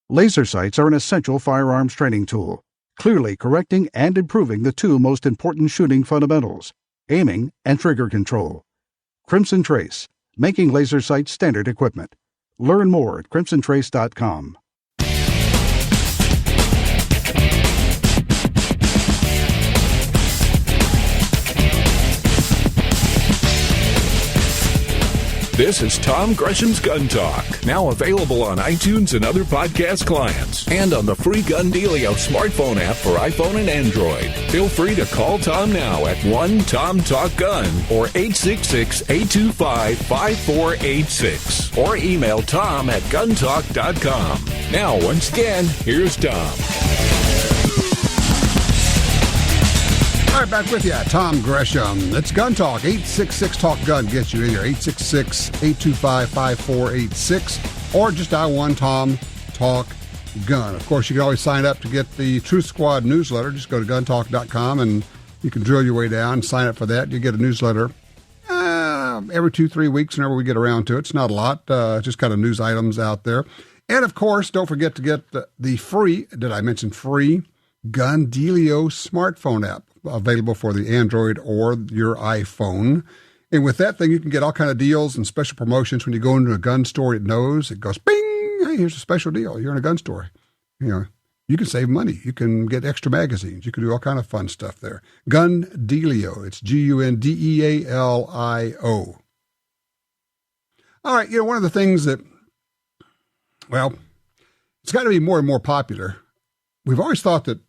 Laser sights are an essential firearms training tool, clearly correcting and improving the two most important shooting fundamentals, aiming and trigger control. Crimson Trace, making laser sights standard equipment. Learn more at crimsontrace.com. This is Tom Gresham's Gun Talk, now available on iTunes and other podcast clients, and on the free Gun Dealio smartphone app for iPhone and Android. Feel free to call Tom now at 1-TOM-TALK-GUN or 866-825-5486, or email Tom at guntalk.com. Now, once again, here's Tom. All right, back with you, Tom Gresham. It's Gun Talk. 866-TALK-GUN gets you in here. 866-825-5486. Or just dial 1-TOM-TALK-GUN. Of course, you can always sign up to get the Truth Squad newsletter. Just go to guntalk.com and you can drill your way down, sign up for that. You get a newsletter every 2-3 weeks whenever we get around to it. It's not a lot, just kind of news items out there. And, of course, don't forget to get the free, did I mention free, Gun Dealio smartphone app, available for the Android or your iPhone. And with that thing, you can get all kind of deals and special promotions. When you go into a gun store, it knows. It goes, bing, hey, here's a special deal. You're in a gun store. You know, you can save money. You can get extra magazines. You can do all kind of fun stuff there. Gun Dealio. It's Gundealio. All right, you know, one of the things that, well, it's got to be more and more popular. We've always thought that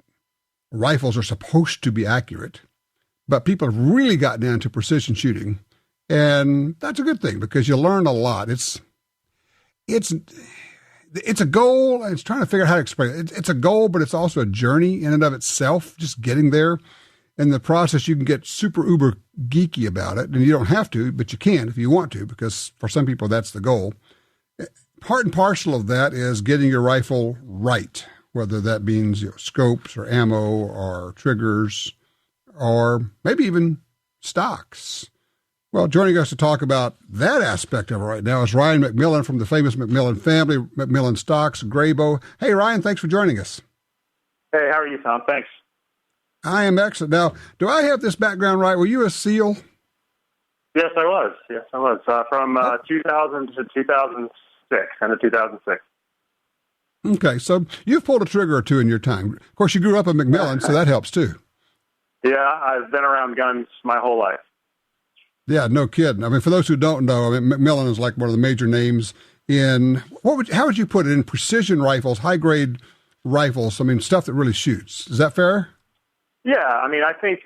rifles are supposed to be accurate, but people have really gotten into precision shooting, and that's a good thing because you learn a lot. It's a goal. It's trying to figure out how to explain it. It's a goal, but it's also a journey in and of itself, just getting there. In the process, you can get super uber geeky about it, and you don't have to, but you can if you want to, because for some people, that's the goal. Part and parcel of that is getting your rifle right, whether that means scopes or ammo or triggers or maybe even stocks. Well, joining us to talk about that aspect of it right now is Ryan McMillan from the famous McMillan family, McMillan Stocks, Grayboe. Hey, Ryan, thanks for joining us. Hey, how are you, Tom? Thanks. I am excellent. Now, do I have this background right? Were you a SEAL? Yes, I was. From 2000 to 2006, end of 2006. Okay, so you've pulled a trigger or two in your time. Of course, you grew up in McMillan, so that helps too. Yeah, I've been around guns my whole life. Yeah, no kidding. I mean, for those who don't know, I mean, McMillan is like one of the major names in, how would you put it, in precision rifles, high-grade rifles, I mean, stuff that really shoots. Is that fair? Yeah, I mean, I think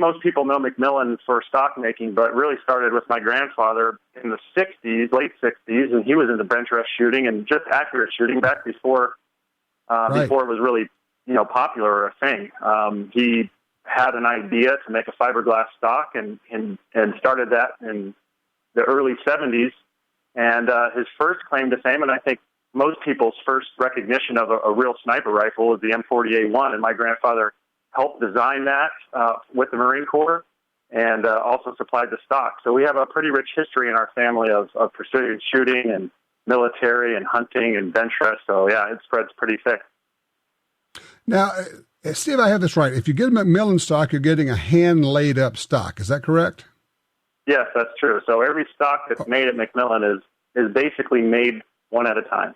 most people know McMillan for stock making, but really started with my grandfather in the 60s, late 60s, and he was into bench rest shooting and just accurate shooting back before before it was really, popular or a thing. He had an idea to make a fiberglass stock and started that in the early 70s. And his first claim to fame, and I think most people's first recognition of a real sniper rifle, is the M40A1, and my grandfather helped design that with the Marine Corps and also supplied the stock. So we have a pretty rich history in our family of precision shooting and military and hunting and bench rest. So, yeah, it spreads pretty thick. Now, see if I have this right. If you get a McMillan stock, you're getting a hand-laid-up stock. Is that correct? Yes, that's true. So every stock that's made at McMillan is basically made one at a time.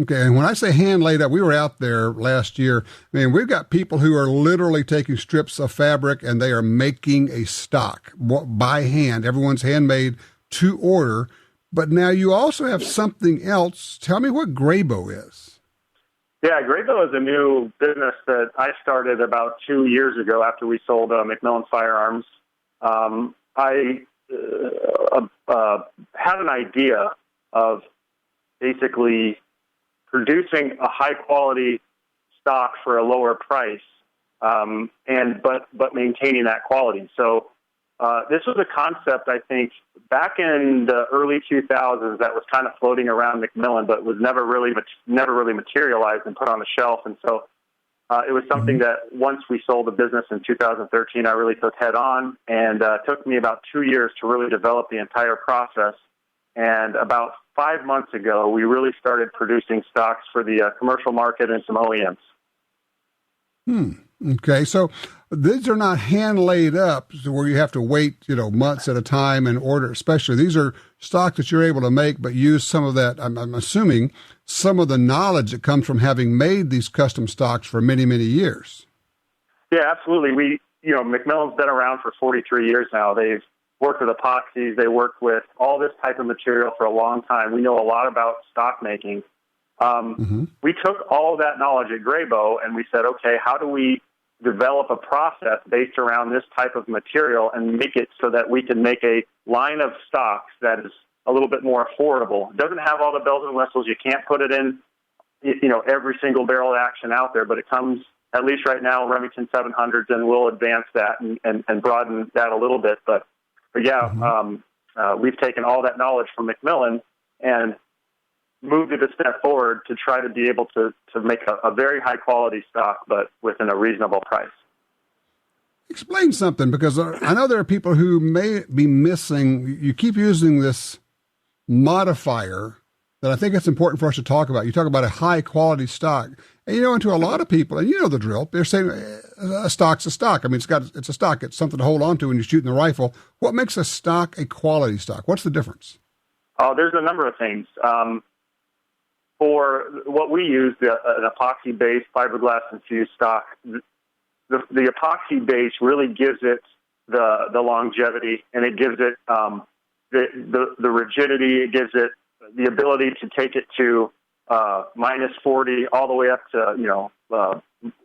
Okay, and when I say hand laid up, we were out there last year. I mean, we've got people who are literally taking strips of fabric and they are making a stock by hand. Everyone's handmade to order. But now you also have something else. Tell me what Grayboe is. Yeah, Grayboe is a new business that I started about 2 years ago after we sold McMillan Firearms. I had an idea of basically producing a high-quality stock for a lower price, but maintaining that quality. So this was a concept, I think, back in the early 2000s that was kind of floating around McMillan, but was never really materialized and put on the shelf. And so it was something that once we sold the business in 2013, I really took head on, and it took me about 2 years to really develop the entire process. And about 5 months ago, we really started producing stocks for the commercial market and some OEMs. Okay, so these are not hand laid up where you have to wait, months at a time and order. Especially these are stocks that you're able to make, but use some of that. I'm assuming some of the knowledge that comes from having made these custom stocks for many, many years. Yeah, absolutely. McMillan's been around for 43 years now. They've worked with epoxies. They work with all this type of material for a long time. We know a lot about stock making. We took all of that knowledge at Grayboe and we said, okay, how do we develop a process based around this type of material and make it so that we can make a line of stocks that is a little bit more affordable? It doesn't have all the bells and whistles. You can't put it in, every single barrel action out there, but it comes, at least right now, Remington 700s, and we'll advance that and broaden that a little bit. But yeah, we've taken all that knowledge from McMillan and moved it a step forward to try to be able to make a very high quality stock, but within a reasonable price. Explain something, because I know there are people who may be missing. You keep using this modifier that I think it's important for us to talk about. You talk about a high quality stock, and and to a lot of people, and the drill, they're saying a stock's a stock. I mean, it's a stock. It's something to hold on to when you're shooting the rifle. What makes a stock a quality stock? What's the difference? Oh, there's a number of things. For what we use, an epoxy-based fiberglass infused stock, the epoxy base really gives it the longevity, and it gives it the rigidity. It gives it the ability to take it to minus 40 all the way up to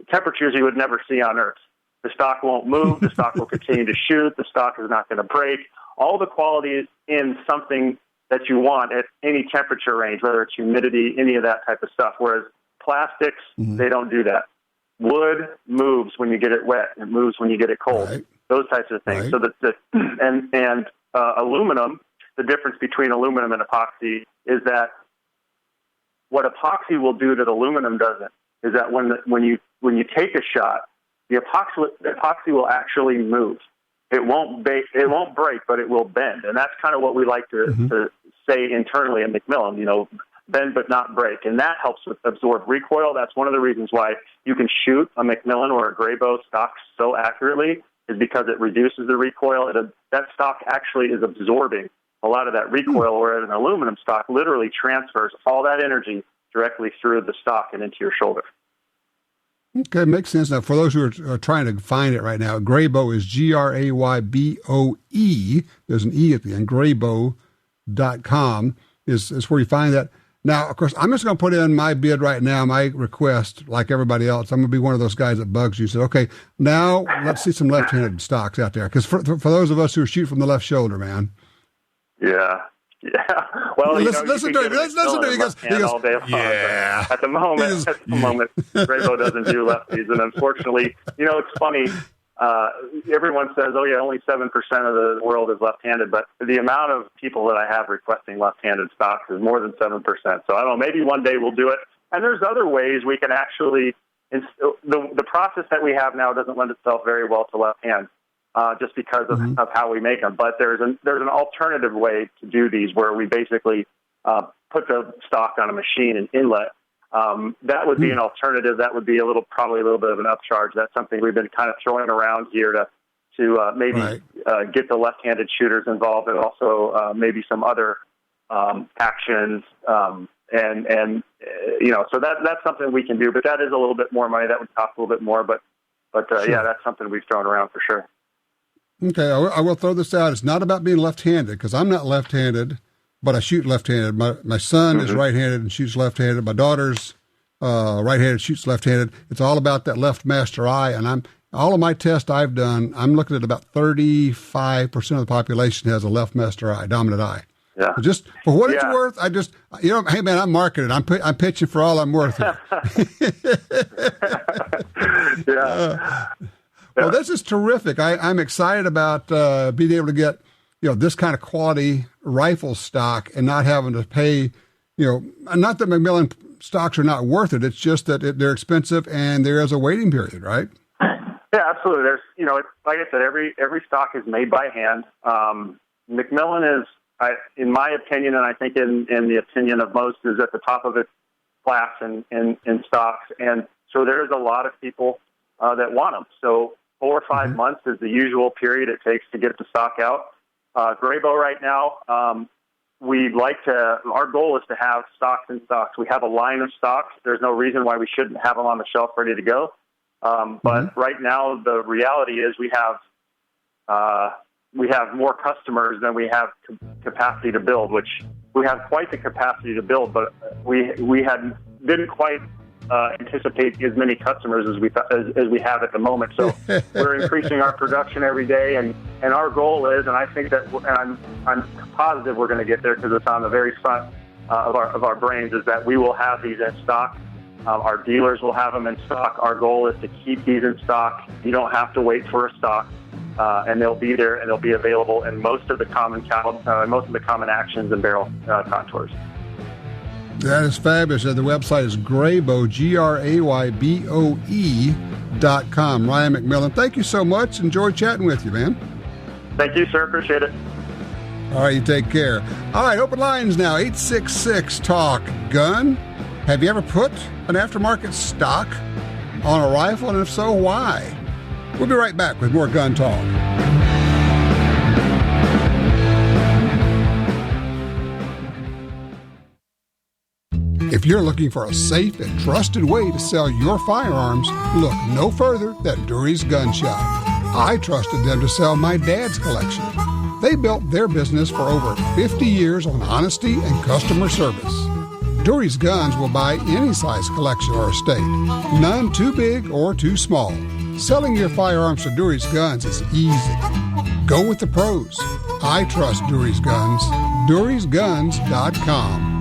temperatures you would never see on Earth. The stock won't move. The stock will continue to shoot. The stock is not going to break. All the qualities in something that you want at any temperature range, whether it's humidity, any of that type of stuff. Whereas plastics, they don't do that. Wood moves when you get it wet. It moves when you get it cold. Right. Those types of things. Right. So aluminum, the difference between aluminum and epoxy is that what epoxy will do that aluminum doesn't is that when you take a shot, the epoxy will actually move. It won't break, but it will bend. And that's kind of what we like to say internally at McMillan, bend but not break. And that helps absorb recoil. That's one of the reasons why you can shoot a McMillan or a Grayboe stock so accurately, is because it reduces the recoil. That stock actually is absorbing a lot of that recoil, whereas an aluminum stock literally transfers all that energy directly through the stock and into your shoulder. Okay, makes sense. Now, for those who are trying to find it right now, Grayboe is Grayboe. There's an E at the end. Grayboe.com is where you find that. Now, of course, I'm just going to put in my bid right now, my request, like everybody else. I'm going to be one of those guys that bugs you. Said, okay, now let's see some left-handed stocks out there. Because for those of us who shoot from the left shoulder, man. Yeah. Well, listen to him. He goes, all day long. Yeah. At the moment, Grayboe doesn't do lefties, and unfortunately, it's funny. Everyone says, "Oh yeah, only 7% of the world is left-handed," but the amount of people that I have requesting left-handed stocks is more than 7%. So I don't know. Maybe one day we'll do it. And there's other ways we can actually. The process that we have now doesn't lend itself very well to left hand. Just because of how we make them. But there's an alternative way to do these where we basically put the stock on a machine and inlet. That would be an alternative. That would be probably a little bit of an upcharge. That's something we've been kind of throwing around here to maybe get the left-handed shooters involved, and also maybe some other actions. So that's something we can do. But that is a little bit more money. That would cost a little bit more. But sure. Yeah, that's something we've thrown around for sure. Okay, I will throw this out. It's not about being left-handed, because I'm not left-handed, but I shoot left-handed. My son is right-handed and shoots left-handed. My daughter's right-handed, shoots left-handed. It's all about that left master eye. And all of my tests I've done, I'm looking at about 35% of the population has a left master eye, dominant eye. Yeah. So just for what it's worth, hey man, I'm marketing. I'm pitching for all I'm worth here. Well, this is terrific. I'm excited about being able to get, this kind of quality rifle stock and not having to pay, not that McMillan stocks are not worth it. It's just that they're expensive and there is a waiting period, right? Yeah, absolutely. There's, like I said, every stock is made by hand. McMillan is in my opinion, and I think in the opinion of most, is at the top of its class in stocks. And so there's a lot of people that want them. So 4 or 5 months is the usual period it takes to get the stock out. Grayboe right now, our goal is to have stocks in stocks. We have a line of stocks. There's no reason why we shouldn't have them on the shelf ready to go. But right now, the reality is we have more customers than we have capacity to build, which we have quite the capacity to build, but we didn't quite anticipate as many customers as we have at the moment. So we're increasing our production every day, and our goal is, and I think that, and I'm positive we're going to get there because it's on the very front of our brains, is that we will have these in stock. Our dealers will have them in stock. Our goal is to keep these in stock. You don't have to wait for a stock, and they'll be there and they'll be available in most of the common actions and barrel contours. That is fabulous. The website is Grayboe, GRAYBOE.com. Ryan McMillan, thank you so much. Enjoyed chatting with you, man. Thank you, sir. Appreciate it. All right, you take care. All right, open lines now, 866-TALK-GUN. Have you ever put an aftermarket stock on a rifle, and if so, why? We'll be right back with more Gun Talk. If you're looking for a safe and trusted way to sell your firearms, look no further than Dury's Gun Shop. I trusted them to sell my dad's collection. They built their business for over 50 years on honesty and customer service. Dury's Guns will buy any size collection or estate, none too big or too small. Selling your firearms to Dury's Guns is easy. Go with the pros. I trust Dury's Guns. DurysGuns.com.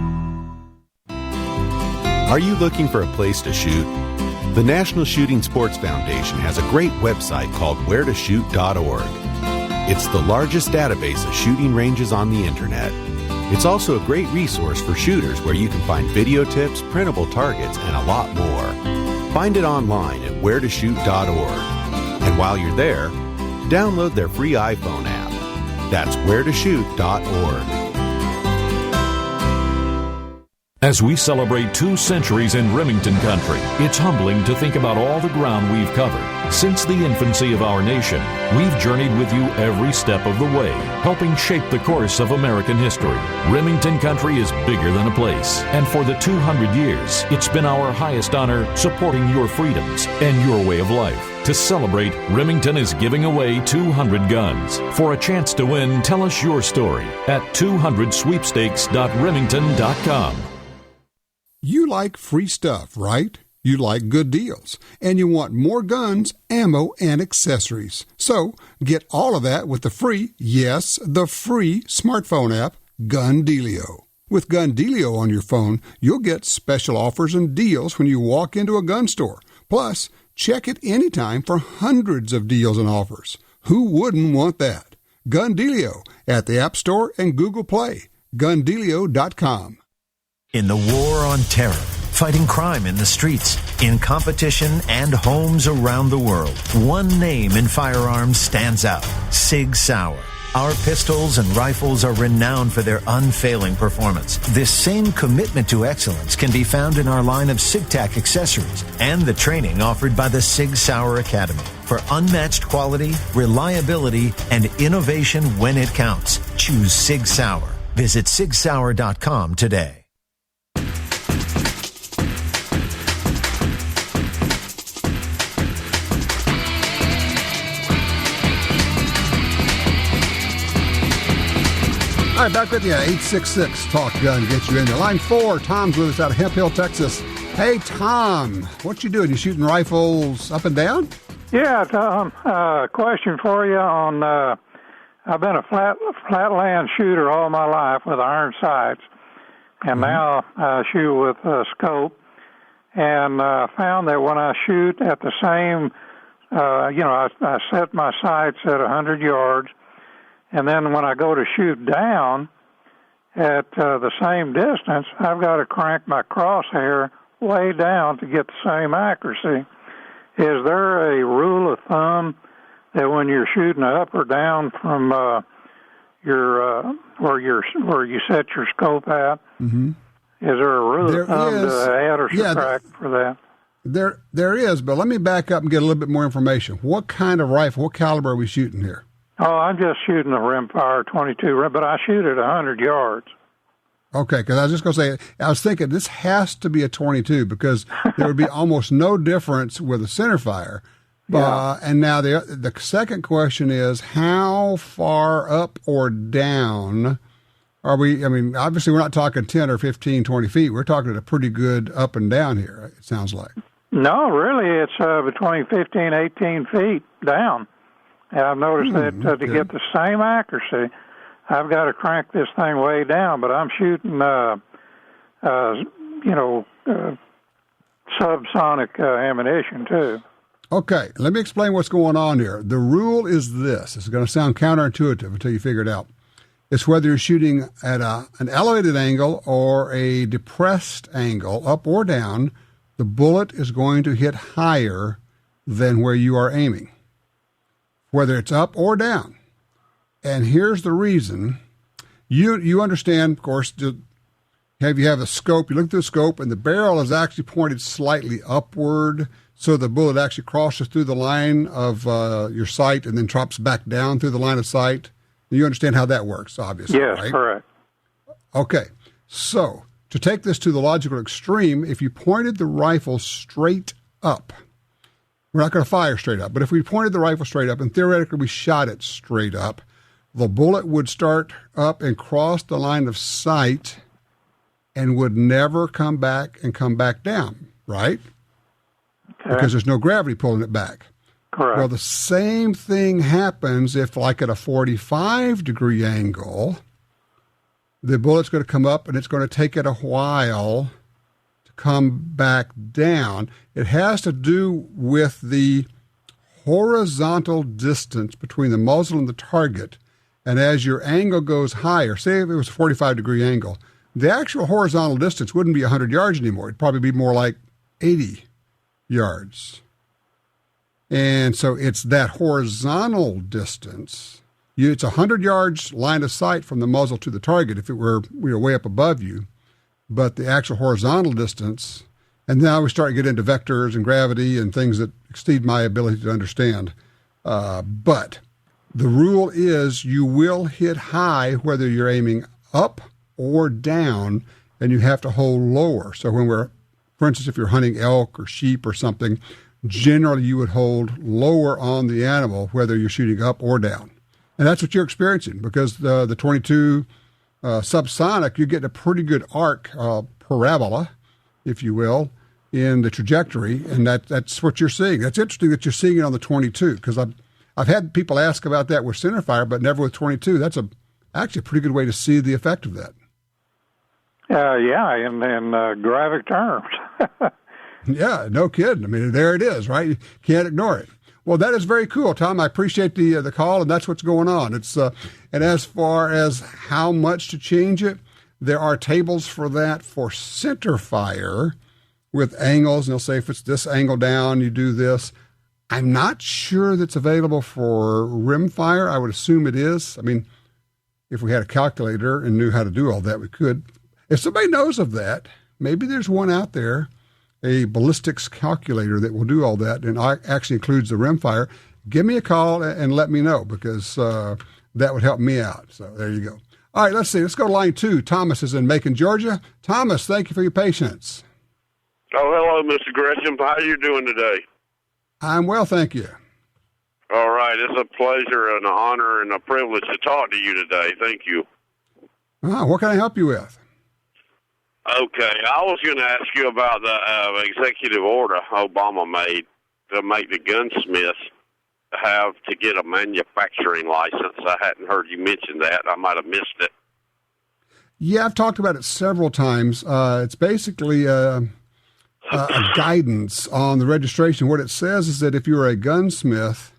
Are you looking for a place to shoot? The National Shooting Sports Foundation has a great website called wheretoshoot.org. It's the largest database of shooting ranges on the internet. It's also a great resource for shooters where you can find video tips, printable targets, and a lot more. Find it online at wheretoshoot.org. And while you're there, download their free iPhone app. That's wheretoshoot.org. As we celebrate 2 centuries in Remington country, it's humbling to think about all the ground we've covered. Since the infancy of our nation, we've journeyed with you every step of the way, helping shape the course of American history. Remington country is bigger than a place, and for the 200 years, it's been our highest honor supporting your freedoms and your way of life. To celebrate, Remington is giving away 200 guns. For a chance to win, tell us your story at 200sweepstakes.remington.com. You like free stuff, right? You like good deals, and you want more guns, ammo, and accessories. So get all of that with the free, yes, the free smartphone app, Gun Dealio. With Gun Dealio on your phone, you'll get special offers and deals when you walk into a gun store. Plus, check it anytime for hundreds of deals and offers. Who wouldn't want that? Gun Dealio at the App Store and Google Play. GunDealio.com. In the war on terror, fighting crime in the streets, in competition and homes around the world, one name in firearms stands out: Sig Sauer. Our pistols and rifles are renowned for their unfailing performance. This same commitment to excellence can be found in our line of SigTac accessories and the training offered by the Sig Sauer Academy. For unmatched quality, reliability, and innovation when it counts, choose Sig Sauer. Visit SigSauer.com today. All right, back with you. 866-TALK-GUN gets you in there. Line 4, Tom's with us out of Hemp Hill, Texas. Hey, Tom, what you doing? You shooting rifles up and down? Yeah, Tom, question for you on, I've been a flatland shooter all my life with iron sights, and now I shoot with a scope, and found that when I shoot at the same, I set my sights at 100 yards, and then when I go to shoot down at the same distance, I've got to crank my crosshair way down to get the same accuracy. Is there a rule of thumb that when you're shooting up or down from, where you set your scope at? Mm-hmm. Is there a rule of thumb to add or subtract for that? There is, but let me back up and get a little bit more information. What kind of rifle, what caliber are we shooting here? Oh, I'm just shooting a rimfire 22, but I shoot at 100 yards. Okay, because I was just going to say, I was thinking this has to be a 22 because there would be almost no difference with a center fire. Yeah. And now the second question is, how far up or down are we? I mean, obviously we're not talking 10 or 15, 20 feet. We're talking a pretty good up and down here, it sounds like. No, really, it's between 15, 18 feet down. And I've noticed that to get the same accuracy, I've got to crank this thing way down, but I'm shooting, subsonic ammunition, too. Okay, let me explain what's going on here. The rule is this. It's going to sound counterintuitive until you figure it out. It's whether you're shooting at an elevated angle or a depressed angle, up or down, the bullet is going to hit higher than where you are aiming, whether it's up or down. And here's the reason. You understand, of course, you have a scope. You look through the scope, and the barrel is actually pointed slightly upward, so the bullet actually crosses through the line of your sight and then drops back down through the line of sight. You understand how that works, obviously, yes, right? Correct. Okay, so to take this to the logical extreme, if you pointed the rifle straight up, we're not going to fire straight up, but if we pointed the rifle straight up and theoretically we shot it straight up, the bullet would start up and cross the line of sight and would never come back down, right? Okay. Because there's no gravity pulling it back. Correct. Well, the same thing happens if, like at a 45-degree angle, the bullet's going to come up and it's going to take it a while to come back down. It has to do with the horizontal distance between the muzzle and the target. And as your angle goes higher, say if it was a 45-degree angle, the actual horizontal distance wouldn't be 100 yards anymore. It'd probably be more like 80 yards. And so it's that horizontal distance. It's 100 yards line of sight from the muzzle to the target if it were way up above you. But the actual horizontal distance, and now we start to get into vectors and gravity and things that exceed my ability to understand. But the rule is you will hit high whether you're aiming up or down, and you have to hold lower. So for instance, if you're hunting elk or sheep or something, generally you would hold lower on the animal whether you're shooting up or down. And that's what you're experiencing because the 22 subsonic, you get a pretty good arc, parabola, if you will, in the trajectory, and that's what you're seeing. That's interesting that you're seeing it on the 22 because I've had people ask about that with centerfire, but never with 22. That's actually a pretty good way to see the effect of that. In graphic terms. Yeah, no kidding. I mean, there it is, right? You can't ignore it. Well, that is very cool, Tom. I appreciate the call, and that's what's going on. It's and as far as how much to change it, there are tables for that for center fire with angles, and they'll say if it's this angle down, you do this. I'm not sure that's available for rim fire. I would assume it is. I mean, if we had a calculator and knew how to do all that, we could. If somebody knows of that, maybe there's one out there, a ballistics calculator that will do all that and actually includes the rimfire. Give me a call and let me know because that would help me out. So there you go. All right, let's see. Let's go to line 2. Thomas is in Macon, Georgia. Thomas, thank you for your patience. Oh, hello, Mr. Gresham. How are you doing today? I'm well, thank you. All right. It's a pleasure and an honor and a privilege to talk to you today. Thank you. What can I help you with? Okay. I was going to ask you about the executive order Obama made to make the gunsmiths have to get a manufacturing license. I hadn't heard you mention that. I might have missed it. Yeah, I've talked about it several times. It's basically a guidance on the registration. What it says is that if you're a gunsmith,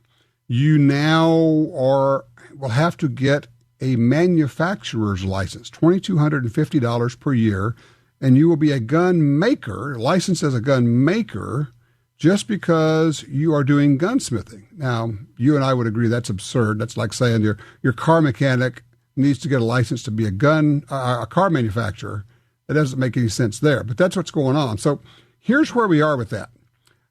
you now will have to get a manufacturer's license, $2,250 per year, and you will be a gun maker, licensed as a gun maker, just because you are doing gunsmithing. Now, you and I would agree that's absurd. That's like saying your car mechanic needs to get a license to be a car manufacturer. That doesn't make any sense there, but that's what's going on. So here's where we are with that.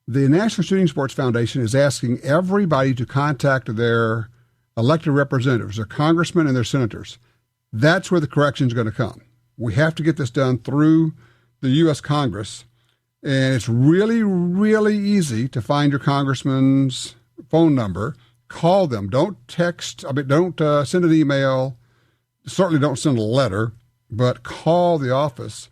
The National Shooting Sports Foundation is asking everybody to contact their elected representatives, their congressmen and their senators. That's where the correction is going to come. We have to get this done through the U.S. Congress, and it's really, really easy to find your congressman's phone number. Call them. Don't text. Don't send an email. Certainly don't send a letter, but call the office.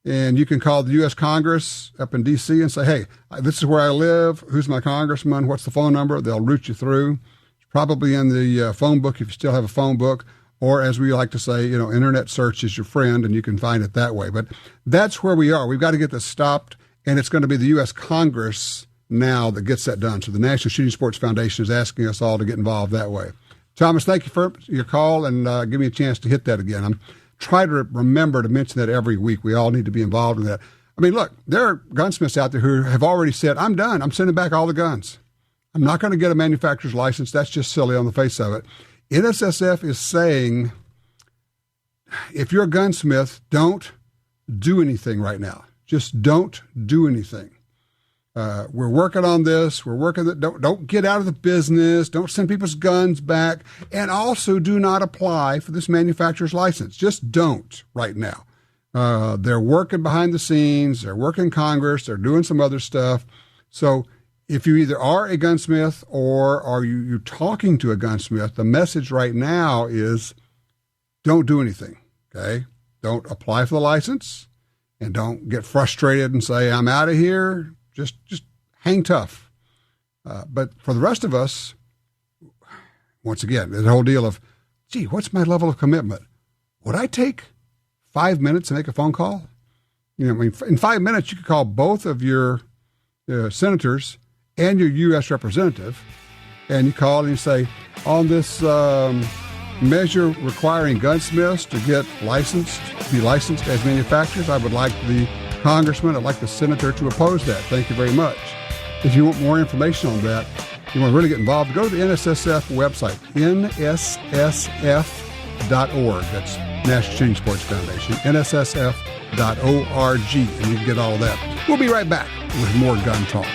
And you can call the U.S. Congress up in D.C. and say, hey, this is where I live. Who's my congressman? What's the phone number? They'll route you through. It's probably in the phone book if you still have a phone book, or as we like to say, internet search is your friend, and you can find it that way. But that's where we are. We've got to get this stopped, and it's going to be the U.S. Congress now that gets that done. So the National Shooting Sports Foundation is asking us all to get involved that way. Thomas, thank you for your call, and give me a chance to hit that again. I'm trying to remember to mention that every week. We all need to be involved in that. I mean, look, there are gunsmiths out there who have already said, I'm done. I'm sending back all the guns. I'm not going to get a manufacturer's license. That's just silly on the face of it. NSSF is saying, if you're a gunsmith, don't do anything right now. Just don't do anything. We're working on this. Don't get out of the business. Don't send people's guns back. And also do not apply for this manufacturer's license. Just don't right now. They're working behind the scenes. They're working in Congress. They're doing some other stuff. So if you either are a gunsmith or are you talking to a gunsmith, the message right now is don't do anything, okay? Don't apply for the license and don't get frustrated and say, I'm out of here. Just hang tough. But for the rest of us, once again, there's a whole deal of, gee, what's my level of commitment? Would I take 5 minutes to make a phone call? In 5 minutes, you could call both of your senators and your U.S. representative, and you call and you say, on this measure requiring gunsmiths to get licensed, be licensed as manufacturers, I would like the congressman, I'd like the senator to oppose that. Thank you very much. If you want more information on that, you want to really get involved, go to the NSSF website, nssf.org. That's National Shooting Sports Foundation, nssf.org, and you can get all of that. We'll be right back with more gun talk.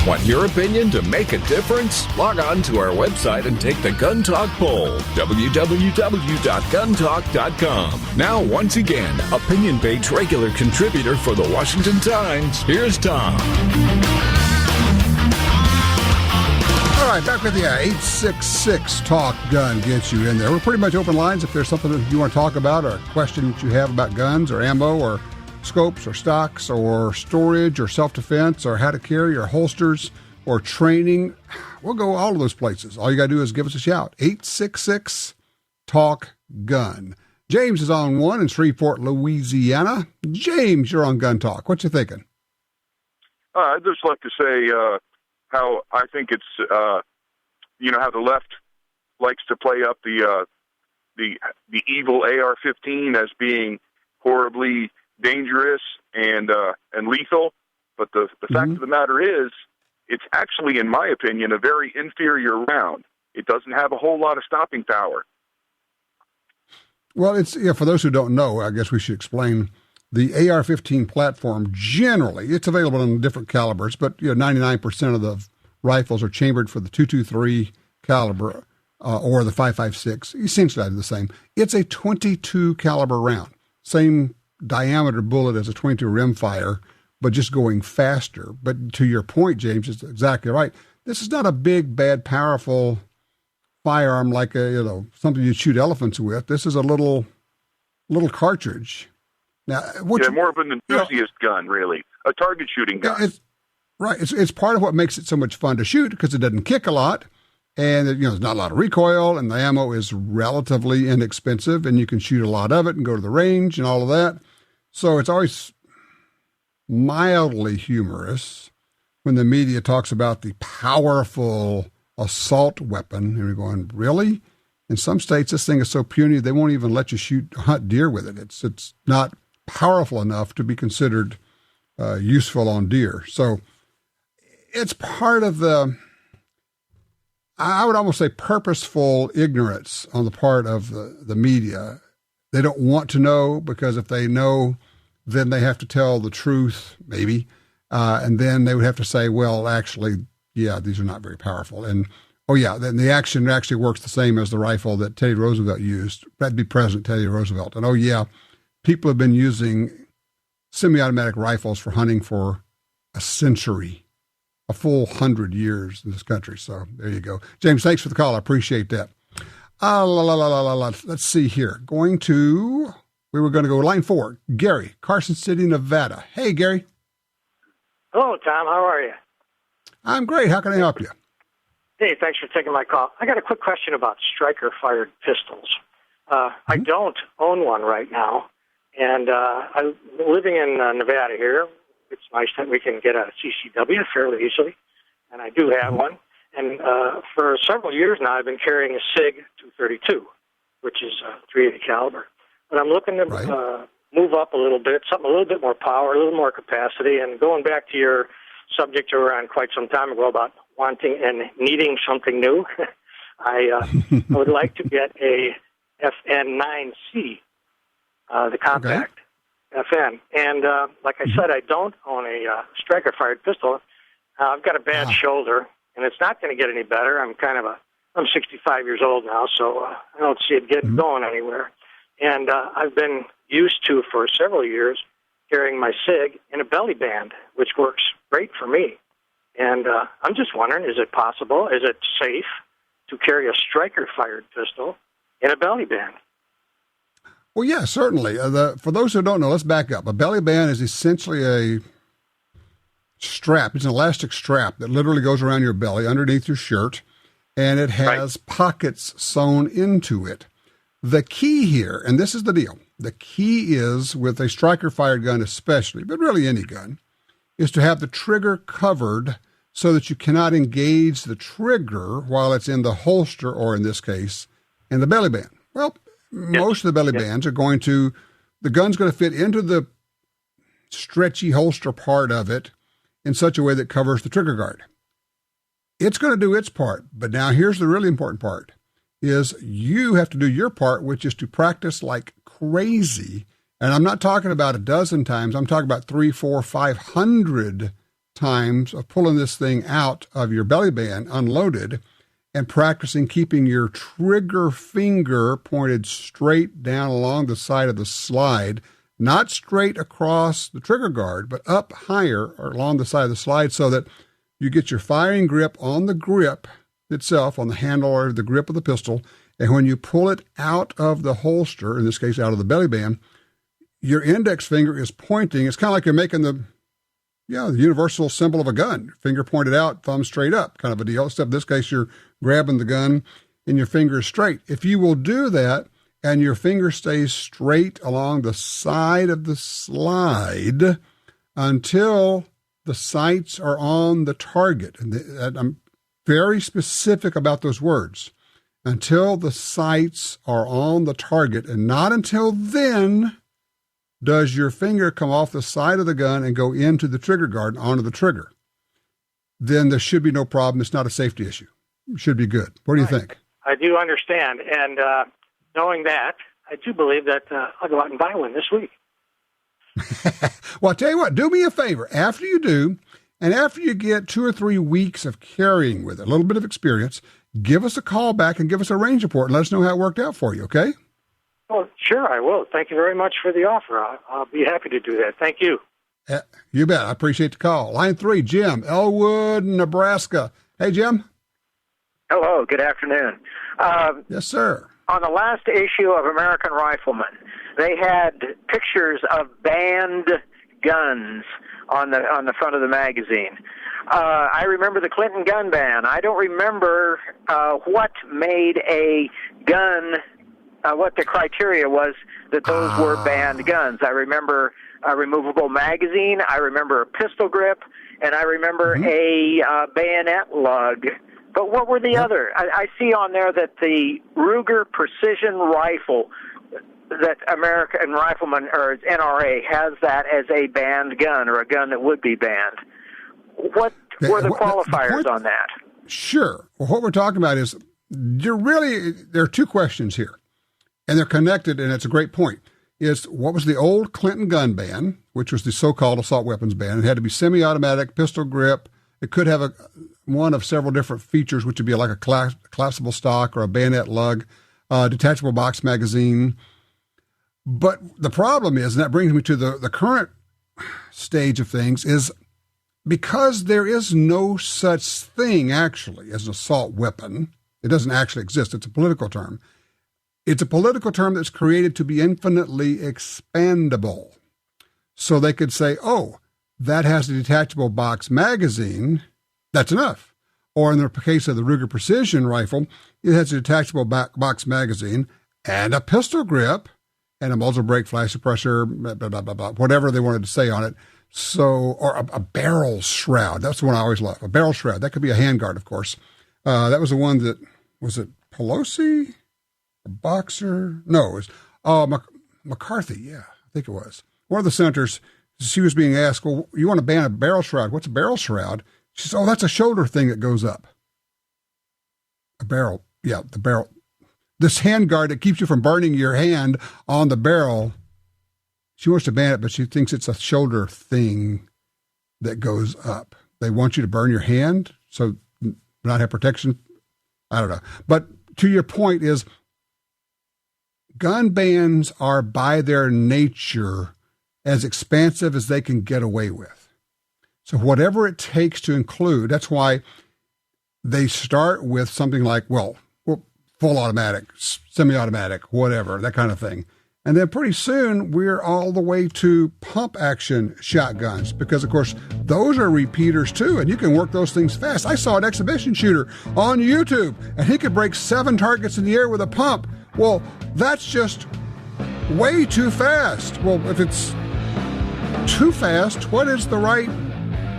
Want your opinion to make a difference? Log on to our website and take the Gun Talk poll, www.guntalk.com. Now, once again, opinion page regular contributor for the Washington Times, here's Tom. All right, back with you. 866-TALK-GUN gets you in there. We're pretty much open lines if there's something that you want to talk about or a question that you have about guns or ammo or scopes or stocks or storage or self-defense or how to carry or holsters or training. We'll go all of those places. All you got to do is give us a shout. 866-TALK-GUN. James is on one in Shreveport, Louisiana. James, you're on Gun Talk. What you thinking? I'd just like to say how I think it's, how the left likes to play up the evil AR-15 as being horribly dangerous and lethal, but the fact of the matter is, it's actually, in my opinion, a very inferior round. It doesn't have a whole lot of stopping power. Well, it's for those who don't know, I guess we should explain the AR-15 platform. Generally, it's available in different calibers, but 99% of the rifles are chambered for the .223 caliber or the .556. Essentially the same. It's a .22 caliber round, same diameter bullet as a .22 rimfire, but just going faster. But to your point, James, is exactly right. This is not a big, bad, powerful firearm like something you shoot elephants with. This is a little cartridge. Now, more of an enthusiast gun, really, a target shooting gun. It's part of what makes it so much fun to shoot because it doesn't kick a lot, and there's not a lot of recoil, and the ammo is relatively inexpensive, and you can shoot a lot of it and go to the range and all of that. So it's always mildly humorous when the media talks about the powerful assault weapon, and we're going, really? In some states, this thing is so puny they won't even let you hunt deer with it. It's not powerful enough to be considered useful on deer. So it's part of I would almost say purposeful ignorance on the part of the media. They don't want to know, because if they know, then they have to tell the truth, maybe. And then they would have to say, well, actually, yeah, these are not very powerful. And, oh, yeah, then the action actually works the same as the rifle that Teddy Roosevelt used. That'd be President Teddy Roosevelt. And, oh, yeah, people have been using semi-automatic rifles for hunting for a century, a full 100 years in this country. So there you go. James, thanks for the call. I appreciate that. Let's see here. We were going to go line 4. Gary, Carson City, Nevada. Hey, Gary. Hello, Tom. How are you? I'm great. How can I help you? Hey, thanks for taking my call. I got a quick question about striker-fired pistols. I don't own one right now, and I'm living in Nevada here. It's nice that we can get a CCW fairly easily, and I do have one. And for several years now, I've been carrying a SIG 232, which is a .380 caliber. But I'm looking to move up a little bit, something a little bit more power, a little more capacity. And going back to your subject you were on quite some time ago about wanting and needing something new, I would like to get a FN9C, the compact FN. And like I said, I don't own a striker-fired pistol. I've got a bad shoulder, and it's not going to get any better. I'm 65 years old now, so I don't see it getting going anywhere. And I've been used to, for several years, carrying my SIG in a belly band, which works great for me. And I'm just wondering, is it possible, is it safe to carry a striker-fired pistol in a belly band? Well, yeah, certainly. For those who don't know, let's back up. A belly band is essentially a strap. It's an elastic strap that literally goes around your belly underneath your shirt, and it has pockets sewn into it. The key here, and this is the deal, the key is, with a striker-fired gun especially, but really any gun, is to have the trigger covered so that you cannot engage the trigger while it's in the holster, or in this case, in the belly band. Well, most of the belly bands are the gun's going to fit into the stretchy holster part of it in such a way that covers the trigger guard. It's going to do its part, but now here's the really important part, is you have to do your part, which is to practice like crazy. And I'm not talking about a dozen times. I'm talking about 300, 400, 500 times of pulling this thing out of your belly band unloaded and practicing keeping your trigger finger pointed straight down along the side of the slide, not straight across the trigger guard, but up higher or along the side of the slide, so that you get your firing grip on the grip itself, on the handle or the grip of the pistol. And when you pull it out of the holster, in this case out of the belly band, your index finger is pointing. It's kind of like you're making the universal symbol of a gun. Finger pointed out, thumb straight up, kind of a deal. Except in this case, you're grabbing the gun and your finger is straight. If you will do that and your finger stays straight along the side of the slide until the sights are on the target, and I'm very specific about those words, until the sights are on the target, and not until then does your finger come off the side of the gun and go into the trigger guard and onto the trigger. Then there should be no problem. It's not a safety issue. It should be good. What do you think? I do understand. And knowing that, I do believe that I'll go out and buy one this week. Well, I'll tell you what, do me a favor. After you do, and after you get 2 or 3 weeks of carrying with it, a little bit of experience, give us a call back and give us a range report and let us know how it worked out for you, okay? Oh, sure, I will. Thank you very much for the offer. I'll be happy to do that. Thank you. You bet. I appreciate the call. Line 3, Jim, Elwood, Nebraska. Hey, Jim. Hello. Good afternoon. Yes, sir. On the last issue of American Rifleman, they had pictures of banned guns on the front of the magazine. I remember the Clinton gun ban. I don't remember what made a gun, what the criteria was that those were banned guns. I remember a removable magazine. I remember a pistol grip, and I remember a bayonet lug But what were the other? I see on there that the Ruger precision rifle, that American Rifleman or NRA has that as a banned gun or a gun that would be banned. What were the qualifiers on that? Sure. Well, what we're talking about is there are two questions here, and they're connected, and it's a great point. Is what was the old Clinton gun ban, which was the so-called assault weapons ban? It had to be semi-automatic, pistol grip. It could have one of several different features, which would be like a collapsible stock or a bayonet lug, detachable box magazine. But the problem is, and that brings me to the current stage of things, is because there is no such thing actually as an assault weapon, it doesn't actually exist. It's a political term. It's a political term that's created to be infinitely expandable. So they could say, oh, that has a detachable box magazine, that's enough. Or in the case of the Ruger Precision rifle, it has a detachable box magazine and a pistol grip and a muzzle brake, flash suppressor, blah, blah, blah, blah, whatever they wanted to say on it. So, or a barrel shroud. That's the one I always love. A barrel shroud. That could be a handguard, of course. That was the one that, was it Pelosi? A boxer? No, it was McCarthy. Yeah, I think it was. One of the senators, she was being asked, well, you want to ban a barrel shroud? What's a barrel shroud? She says, oh, that's a shoulder thing that goes up. A barrel. Yeah, the barrel. This handguard that keeps you from burning your hand on the barrel. She wants to ban it, but she thinks it's a shoulder thing that goes up. They want you to burn your hand, so not have protection. I don't know. But to your point is, gun bans are by their nature as expansive as they can get away with. So whatever it takes to include, that's why they start with something like, well, full automatic, semi-automatic, whatever, that kind of thing. And then pretty soon we're all the way to pump action shotguns because, of course, those are repeaters too, and you can work those things fast. I saw an exhibition shooter on YouTube, and he could break 7 targets in the air with a pump. Well, that's just way too fast. Well, if it's too fast, what is the right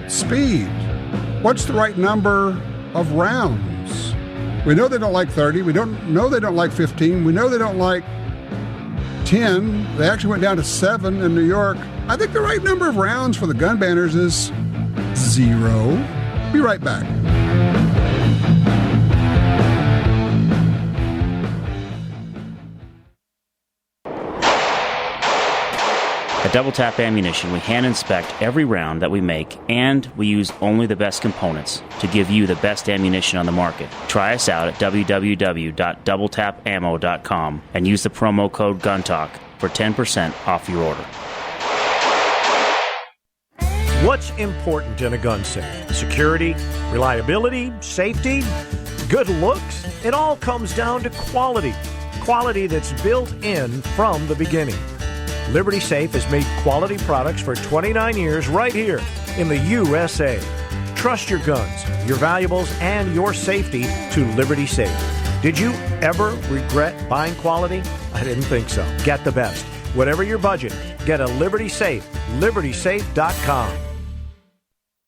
speed? What's the right number of rounds? We know they don't like 30. We don't know they don't like 15. We know they don't like 10. They actually went down to 7 in New York. I think the right number of rounds for the gun banners is 0. Be right back. At Double Tap Ammunition, we hand inspect every round that we make, and we use only the best components to give you the best ammunition on the market. Try us out at www.doubletapammo.com and use the promo code GUNTALK for 10% off your order. What's important in a gun safe? Security, reliability, safety, good looks? It all comes down to quality. Quality that's built in from the beginning. Liberty Safe has made quality products for 29 years right here in the USA. Trust your guns, your valuables, and your safety to Liberty Safe. Did you ever regret buying quality? I didn't think so. Get the best. Whatever your budget, get a Liberty Safe. LibertySafe.com.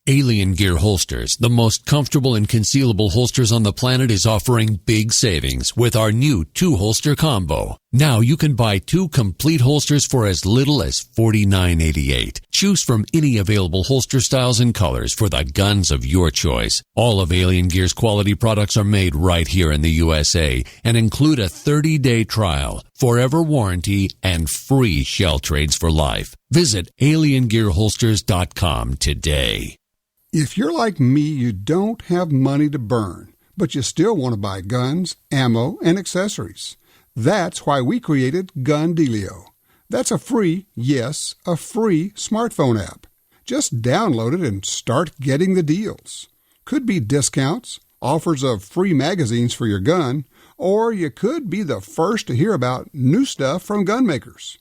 Alien Gear Holsters, the most comfortable and concealable holsters on the planet, is offering big savings with our new 2-holster combo. Now you can buy 2 complete holsters for as little as $49.88. Choose from any available holster styles and colors for the guns of your choice. All of Alien Gear's quality products are made right here in the USA and include a 30-day trial, forever warranty, and free shell trades for life. Visit aliengearholsters.com today. If you're like me, you don't have money to burn, but you still want to buy guns, ammo, and accessories. That's why we created Gun Dealio. That's a free, yes, a free smartphone app. Just download it and start getting the deals. Could be discounts, offers of free magazines for your gun, or you could be the first to hear about new stuff from gun makers.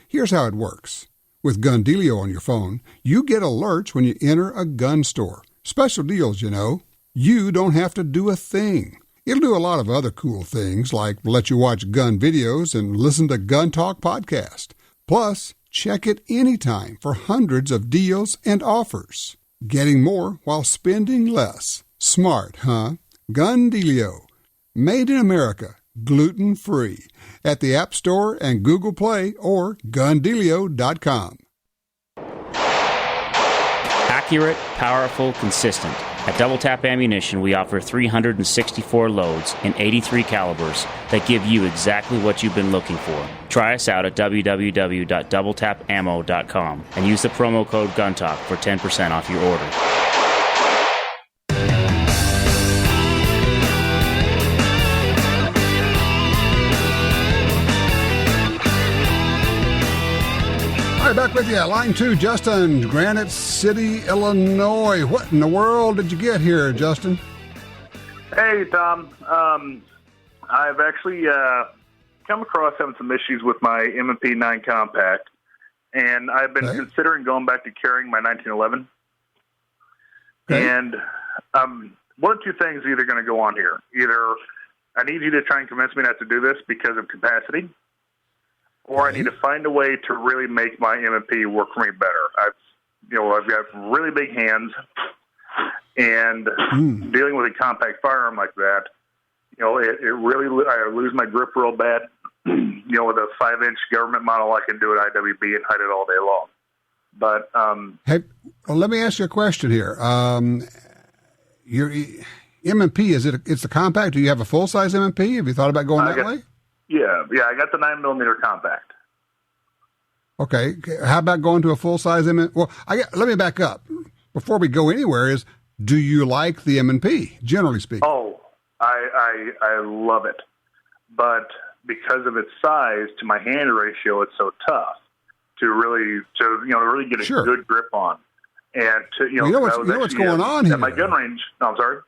Here's how it works. With Gun Dealio on your phone, you get alerts when you enter a gun store. Special deals, you know. You don't have to do a thing. It'll do a lot of other cool things, like let you watch gun videos and listen to Gun Talk podcast. Plus, check it anytime for hundreds of deals and offers. Getting more while spending less. Smart, huh? Gun Dealio. Made in America, gluten-free. At the App Store and Google Play or gundealio.com. Accurate, powerful, consistent. At Double Tap Ammunition, we offer 364 loads in 83 calibers that give you exactly what you've been looking for. Try us out at www.doubletapammo.com and use the promo code GUNTALK for 10% off your order. All right, back with you. Line 2, Justin, Granite City, Illinois. What in the world did you get here, Justin? Hey, Tom. I've actually come across having some issues with my M&P 9 compact, and I've been considering going back to carrying my 1911. Okay. And one of two things are either going to go on here. Either I need you to try and convince me not to do this because of capacity, or I need to find a way to really make my M&P work for me better. I've got really big hands, and dealing with a compact firearm like that, it really, I lose my grip real bad. With a 5-inch government model, I can do it IWB and hide it all day long. But let me ask you a question here. Your M&P, it's the compact? Do you have a full size M&P? Have you thought about going that way? Yeah, I got the 9mm compact. Okay, how about going to a full size M&P? Well, let me back up before we go anywhere. Do you like the M&P, generally speaking? Oh, I love it, but because of its size to my hand ratio, it's so tough to really get a good grip on. And what's going on here? At my gun range. No, I'm sorry.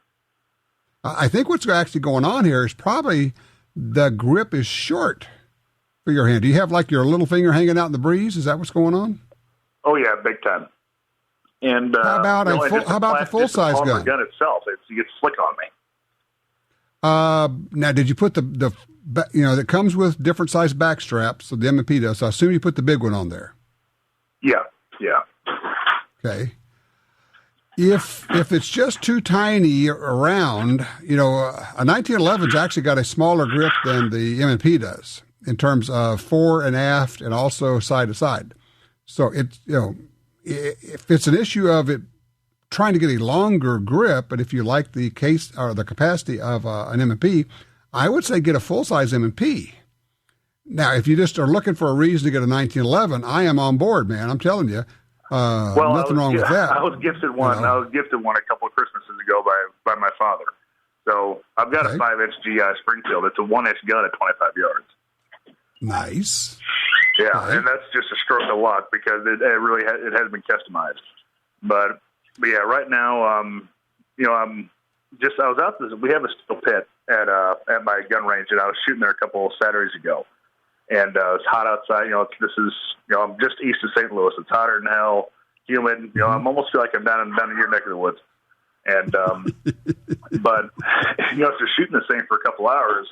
I think what's actually going on here is probably the grip is short for your hand. Do you have like your little finger hanging out in the breeze? Is that what's going on? Oh yeah, big time. And how about the full size gun? The gun itself, it gets slick on me. Now, did you put that comes with different size back straps, so the M&P does. So I assume you put the big one on there. Yeah. Okay. If it's just too tiny around, a 1911's actually got a smaller grip than the M&P does in terms of fore and aft and also side to side. So if it's an issue of it trying to get a longer grip, but if you like the case or the capacity of an M&P, I would say get a full size M&P. Now, if you just are looking for a reason to get a 1911, I am on board, man. I'm telling you. Nothing wrong with that. I was gifted one. I was gifted one a couple of Christmases ago by my father. So I've got a 5-inch GI Springfield. It's a 1-inch gun at 25 yards. Nice. Yeah, and that's just a stroke of luck because it really has been customized. But yeah, right now, I was out this. We have a steel pit at my gun range, and I was shooting there a couple of Saturdays ago. And it's hot outside. I'm just east of St. Louis. It's hotter than hell, humid. I almost feel like I'm down in your neck of the woods. And but after shooting this thing for a couple hours,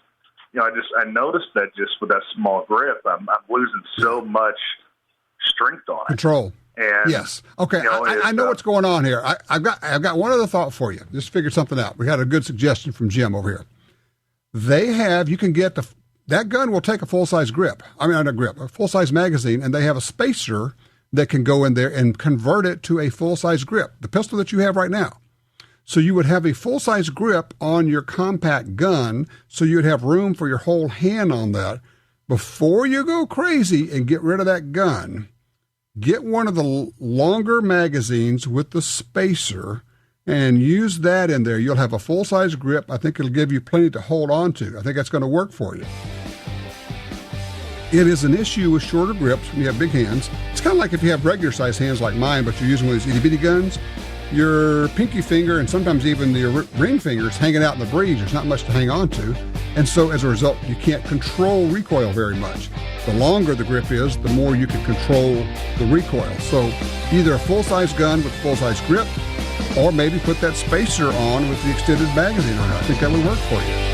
I noticed that just with that small grip, I'm losing so much strength on it. Control. And yes. Okay. I know what's going on here. I've got one other thought for you. Just figured something out. We had a good suggestion from Jim over here. You can get that gun will take a full-size grip. A full-size magazine, and they have a spacer that can go in there and convert it to a full-size grip, the pistol that you have right now. So you would have a full-size grip on your compact gun, so you would have room for your whole hand on that. Before you go crazy and get rid of that gun, get one of the longer magazines with the spacer and use that in there. You'll have a full-size grip. I think it'll give you plenty to hold on to. I think that's going to work for you. It is an issue with shorter grips when you have big hands. It's kind of like if you have regular-sized hands like mine, but you're using one of these itty-bitty guns, your pinky finger and sometimes even your ring finger is hanging out in the breeze. There's not much to hang on to. And so as a result, you can't control recoil very much. The longer the grip is, the more you can control the recoil. So either a full-size gun with a full-size grip, or maybe put that spacer on with the extended magazine on it. I think that would work for you.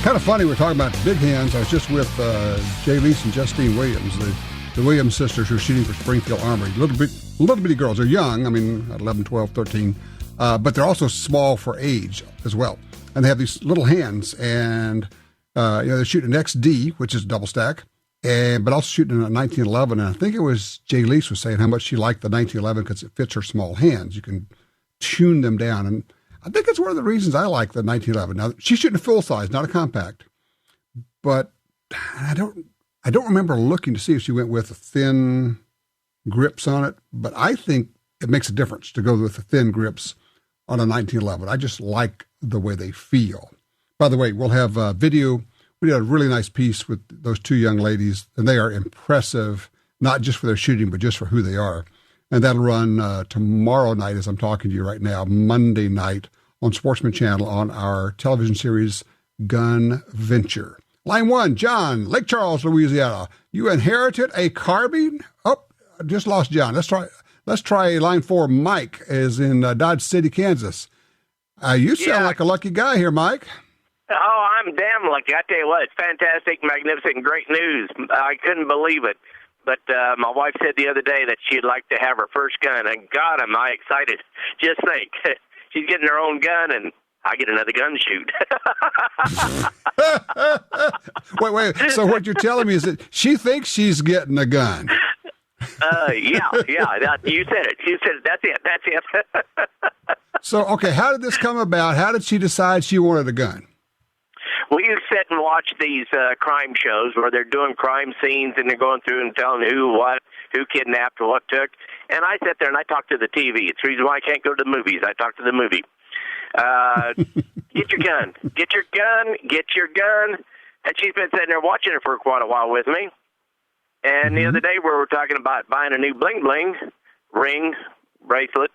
kind of funny. We're talking about big hands. I was just with Jay Leese and Justine Williams, the Williams sisters who are shooting for Springfield Armory. Little bitty girls. They're young. I mean, 11, 12, 13. But they're also small for age as well. And they have these little hands. And, they're shooting an XD, which is a double stack, but also shooting a 1911. And I think it was Jay Leese was saying how much she liked the 1911 because it fits her small hands. You can tune them down. And I think it's one of the reasons I like the 1911. Now, she's shooting a full size, not a compact. But I don't remember looking to see if she went with thin grips on it. But I think it makes a difference to go with the thin grips on a 1911. I just like the way they feel. By the way, we'll have video. We did a really nice piece with those two young ladies, and they are impressive, not just for their shooting, but just for who they are. And that'll run tomorrow night as I'm talking to you right now, Monday night on Sportsman Channel on our television series, Gun Venture. Line 1, John, Lake Charles, Louisiana. You inherited a carbine? Oh, I just lost John. Let's try line 4, Mike, is in Dodge City, Kansas. You sound like a lucky guy here, Mike. Oh, I'm damn lucky. I tell you what, it's fantastic, magnificent, great news. I couldn't believe it. But my wife said the other day that she'd like to have her first gun, and God, am I excited. Just think, she's getting her own gun, and I get another gun to shoot. Wait. So what you're telling me is that she thinks she's getting a gun. Yeah. You said it. That's it. So, okay, how did this come about? How did she decide she wanted a gun? Well, you sit and watch these crime shows where they're doing crime scenes and they're going through and telling who, what, who kidnapped, what took. And I sit there and I talk to the TV. It's the reason why I can't go to the movies. I talk to the movie. Get your gun. Get your gun. Get your gun. And she's been sitting there watching it for quite a while with me. And the other day we were talking about buying a new bling-bling ring, bracelet.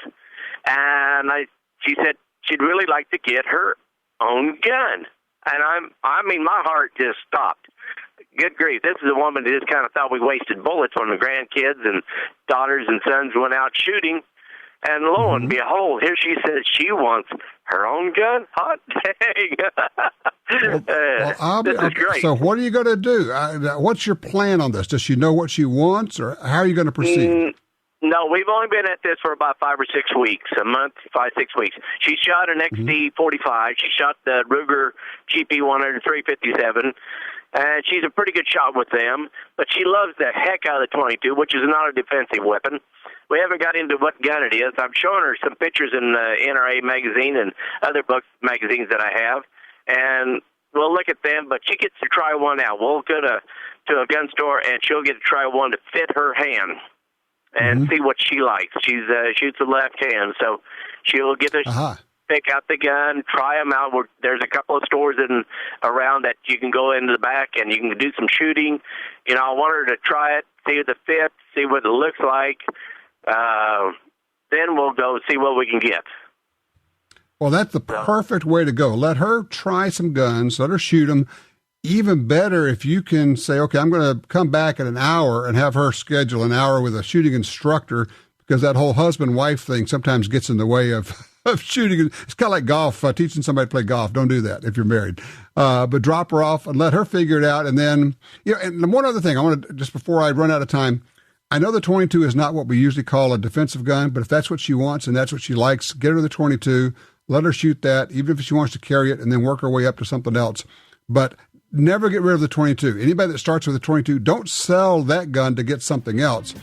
And she said she'd really like to get her own gun. And my heart just stopped. Good grief. This is a woman that just kind of thought we wasted bullets when the grandkids and daughters and sons went out shooting. And lo and behold, here she says she wants her own gun. Hot dang. This is great. So what are you going to do? What's your plan on this? Does she know what she wants, or how are you going to proceed? No, we've only been at this for about 5 or 6 weeks, a month, 5, 6 weeks. She shot an XD-45. She shot the Ruger GP100 357, and she's a pretty good shot with them. But she loves the heck out of the 22, which is not a defensive weapon. We haven't got into what gun it is. I'm showing her some pictures in the NRA magazine and other magazines that I have, and we'll look at them. But she gets to try one out. We'll go to a gun store, and she'll get to try one to fit her hand and see what she likes. She shoots a left hand, so she'll get to pick out the gun, try them out. There's a couple of stores around that you can go into the back and you can do some shooting. I want her to try it, see the fit, see what it looks like. Then we'll go see what we can get. Well, that's the perfect way to go. Let her try some guns. Let her shoot them. Even better if you can say, okay, I'm going to come back in an hour and have her schedule an hour with a shooting instructor, because that whole husband-wife thing sometimes gets in the way of shooting. It's kind of like golf, teaching somebody to play golf. Don't do that if you're married. But drop her off and let her figure it out. And then, and one other thing, I want to, just before I run out of time, I know the 22 is not what we usually call a defensive gun, but if that's what she wants and that's what she likes, get her the 22, let her shoot that, even if she wants to carry it, and then work her way up to something else. But never get rid of the 22. Anybody that starts with a 22, don't sell that gun to get something else,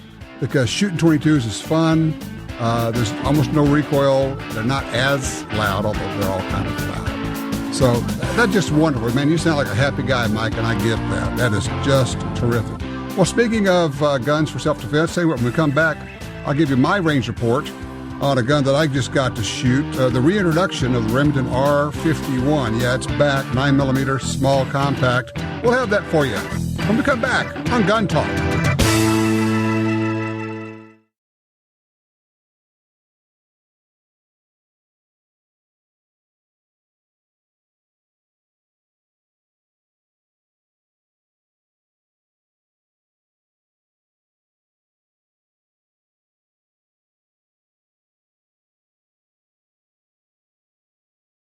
because shooting 22s is fun. There's almost no recoil. They're not as loud, although they're all kind of loud. So that's just wonderful. Man, you sound like a happy guy, Mike, and I get that. That is just terrific. Well, speaking of guns for self-defense, when we come back, I'll give you my range report on a gun that I just got to shoot, the reintroduction of the Remington R51. Yeah, it's back, 9mm, small, compact. We'll have that for you when we come back on Gun Talk.